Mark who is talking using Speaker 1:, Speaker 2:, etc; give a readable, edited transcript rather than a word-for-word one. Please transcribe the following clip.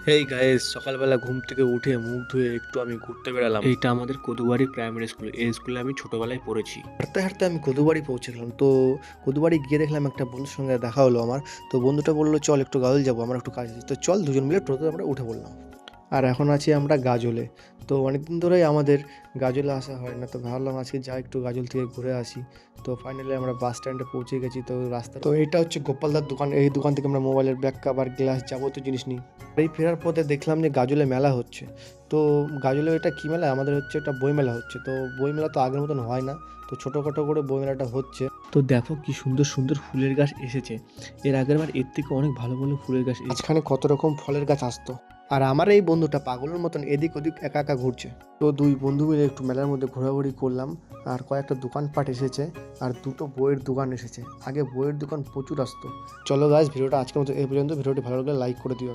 Speaker 1: Hey guys, সকালবেলা ঘুম থেকে উঠে মুখ ধুয়ে একটু আমি ঘুরতে বেরালাম। এইটা আমাদের কদুবাড়ি প্রাইমারি স্কুল। এই স্কুলে আমি ছোটবেলায় পড়েছি। হাঁটতে হাঁটতে আমি কদুবাড়ি পৌঁছে গেলাম। তো কদুবাড়ি গিয়ে দেখলাম একটা বন্ধুর সঙ্গে দেখা হলো আমার। তো বন্ধুটা বললো চল একটু গাজল যাবো, আমার একটু কাজ আছে। তো চল দুজন মিলে টোটোতে আমরা উঠে পড়লাম। আর এখন আছি আমরা গাজলে। তো অনেকদিন ধরেই আমাদের গাজলে আসা হয় না, তো ভাবলাম আজকে যাই একটু গাজল থেকে ঘুরে আসি। তো ফাইনালি আমরা বাস স্ট্যান্ডে পৌঁছে গেছি। তো রাস্তা, তো এইটা হচ্ছে গোপালদার দোকান। এই দোকান থেকে আমরা মোবাইলের ব্যাক কভার, গ্লাস, যাবতীয় জিনিস নিই। এই ফেরার পথে দেখলাম যে গাজলে মেলা হচ্ছে। তো গাজলে এটা কী মেলা, আমাদের হচ্ছে এটা বইমেলা হচ্ছে। তো বইমেলা তো আগের মতন হয় না, তো ছোটোখাটো করে বইমেলাটা হচ্ছে। তো দেখো কি সুন্দর সুন্দর ফুলের গাছ এসেছে। এর আগের বার এর থেকে অনেক ভালো ভালো ফুলের গাছ, মাঝখানে কত রকম ফলের গাছ আসতো। আর আমার এই বন্ধুটা পাগলের মতন এদিক ওদিক একা একা ঘুরছে। তো দুই বন্ধু মিলে একটু মেলার মধ্যে ঘোরাঘুরি করলাম। আর কয়েকটা দোকানপাট এসেছে, আর দুটো বইয়ের দোকান এসেছে। আগে বইয়ের দোকান প্রচুর আসতো। চলো গাইস, ভিডিওটা আজকের মতো এই পর্যন্ত। ভিডিওটি ভালো লাগলে লাইক করে দিও।